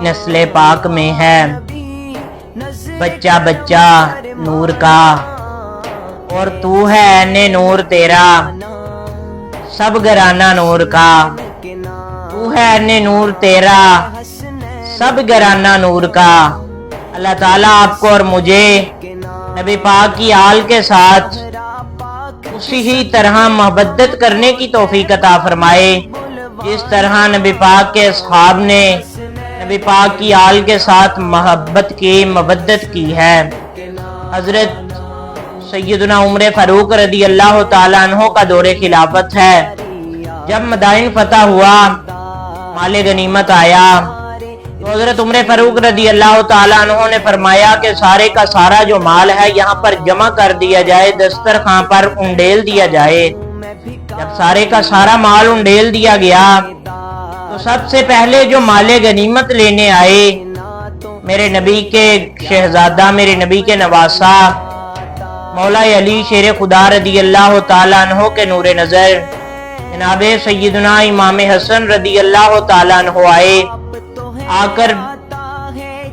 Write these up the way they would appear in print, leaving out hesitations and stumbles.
नस्ल पाक में है बच्चा बच्चा नूर का, और तू है ऐने नूर तेरा सब घराना नूर का। तू है ऐने नूर तेरा सब घराना नूर का। अल्लाह ताला आपको और मुझे नबी पाक की आल के साथ उसी ही तरह मोहब्बत करने की तौफीक अता फरमाए जिस तरह नबी पाक के असहाब ने नबी पाक की आल के साथ मवद्दत की है। हजरत सैयदना उमर फारूक रदी अल्लाह ताला अन्हो का दौरे खिलाफत है। जब मदाइन फतह हुआ, माले गनीमत आया, तो हजरत उमर फारूक रदी अल्लाह ताला अन्हो ने फरमाया कि सारे का सारा जो माल है यहाँ पर जमा कर दिया जाए, दस्तरखां पर उंडेल दिया जाए। जब सारे का सारा माल उंडेल दिया गया तो सबसे पहले जो माले गनीमत लेने आए मेरे नबी के शहजादा, मेरे नबी के नवासा मौला अली शेर खुदा रदी अल्लाह ताला अन्हो के नूरे नजर जनाब सैयदना इमाम हसन रदी अल्लाह ताला अन्हो आए। आकर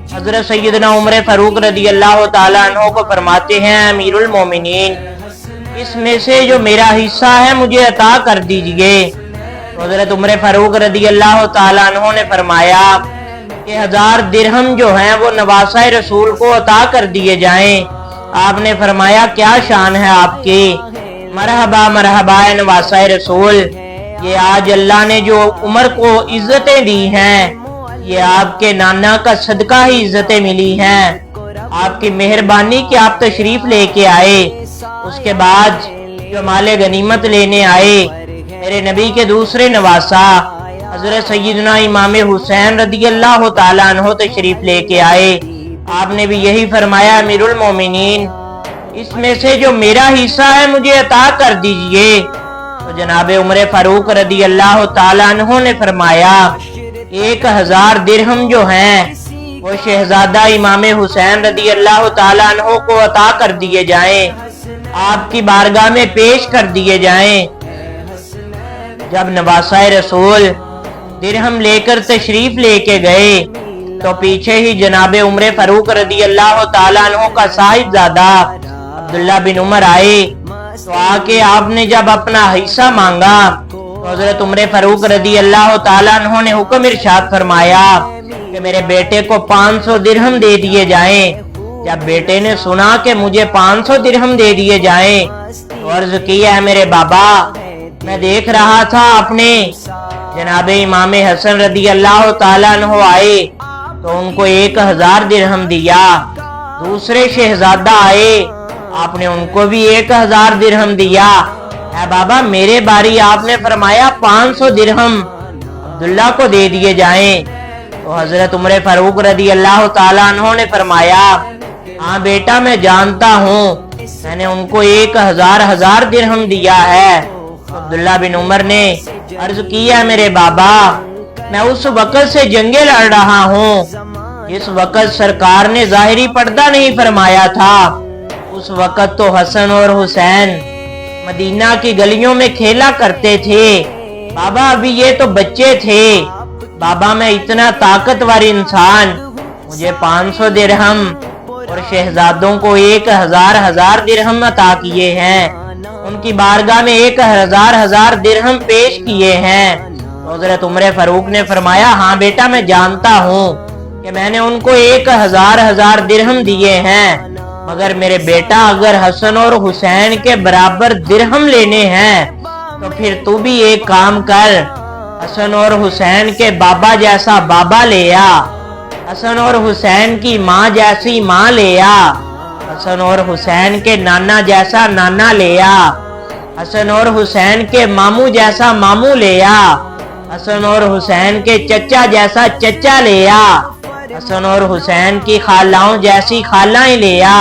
हजरत सैयदना उमर फारूक रदी अल्लाह ताला अन्हो को फरमाते हैं, अमीरुल मोमिनीन, इसमें से जो मेरा हिस्सा है मुझे अता कर दीजिए। तो हजरत उमर फारूक रदी अल्लाह ताला अन्हो ने फरमाया कि 1000 दिरहम जो हैं वो नवासा रसूल को अता कर दिए जाएं। आपने फरमाया क्या शान है आपकी, मरहबा मरहबा नवासा रसूल, ये आज अल्लाह ने जो उमर को इज्जतें दी हैं ये आपके नाना का सदका ही इज्जतें मिली हैं। आपकी मेहरबानी कि आप तशरीफ लेके आए। उसके बाद जो माले गनीमत लेने आए मेरे नबी के दूसरे नवासा हजरत सैयदना इमाम हुसैन रदी अल्लाह ताला अन्हो तशरीफ लेके आए। आपने भी यही फरमाया, अमीरुल मोमिनीन, इसमें से जो मेरा हिस्सा है मुझे अता कर दीजिए। तो जनाब उमर फारूक रदी अल्लाह ताला अन्हो ने फरमाया 1000 दिरहम जो हैं वो शहजादा इमाम हुसैन रदी अल्लाह ताला अन्हो को अता कर दिए जाएं, आपकी बारगाह में पेश कर दिए जाएं। जब नवासा रसूल दिरहम लेकर तशरीफ लेके गए तो पीछे ही जनाब उमर फारूक रदी अल्लाह ताला अन्हो का साहिबजादा अब्दुल्ला बिन उमर आए। तो आके आपने जब अपना हिस्सा मांगा तो हजरत उमर फारूक रदी अल्लाह ताला अन्हो ने हुक्म इरशाद फरमाया कि मेरे बेटे को 500 दिरहम दे दिए जाएं। जब बेटे ने सुना कि मुझे 500 दिरहम दे दिए जाएं तो अर्ज किया, है मेरे बाबा, मैं देख रहा था अपने जनाब इमाम हसन रदी अल्लाह ताला अन्हो आए तो उनको 1000 दिरहम दिया। दूसरे शहजादा आए, आपने उनको भी 1000 दिरहम दिया। है बाबा, मेरे बारी आपने फरमाया 500 दिरहम अब्दुल्ला को दे दिए जाएं। तो हजरत उमर फारूक रदी अल्लाह ताला अन्हो ने फरमाया, हाँ बेटा, मैं जानता हूँ, मैंने उनको 1000 दिरहम दिया है। अब्दुल्ला बिन उमर ने अर्ज किया, मेरे बाबा, मैं उस वक़्त से जंगे लड़ रहा हूँ जिस वक़्त सरकार ने ज़ाहिरी पर्दा नहीं फरमाया था। उस वक़्त तो हसन और हुसैन मदीना की गलियों में खेला करते थे। बाबा, अभी ये तो बच्चे थे। बाबा, मैं इतना ताकतवर इंसान, मुझे 500 दिरहम और शहजादों को 1000 दिरहम अता किए हैं, उनकी बारगाह में 1000 दिरहम पेश किए हैं। हजरत उमर फारूक ने फरमाया, हाँ बेटा, मैं जानता हूँ कि मैंने उनको 1000 दिरहम दिए हैं, मगर मेरे बेटा, अगर हसन और हुसैन के बराबर दिरहम लेने हैं तो फिर तू भी एक काम कर, हसन और हुसैन के बाबा जैसा बाबा ले आ, हसन और हुसैन की माँ जैसी माँ ले आ, हसन और हुसैन के नाना जैसा नाना ले आ, हसन और हुसैन के मामू जैसा मामू ले आ, हसन और हुसैन के चचा जैसा चचा ले आ, हसन और हुसैन की खालाओं जैसी खालाएं ले आ,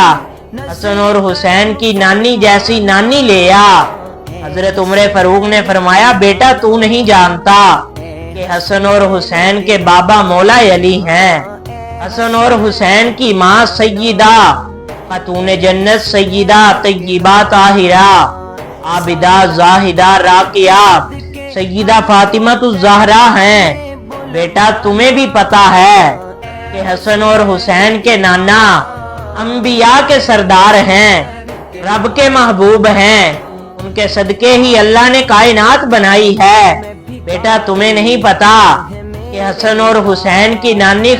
हसन और हुसैन की नानी जैसी नानी ले आ। हजरत उमर फारूक ने फरमाया, बेटा, तू नहीं जानता कि हसन और हुसैन के बाबा मौला अली हैं। हसन और हुसैन की माँ सैयदा खातून जन्नत सैयदा तय्यबा ताहिरा आबिदा जाहिदा राकिया سیدہ فاطمہ الزہرا ہیں۔ بیٹا تمہیں بھی پتا ہے کہ حسن اور حسین کے نانا انبیاء کے سردار ہیں، رب کے محبوب ہیں، ان کے صدقے ہی اللہ نے کائنات بنائی ہے۔ بیٹا تمہیں نہیں پتا کہ حسن اور حسین کی نانی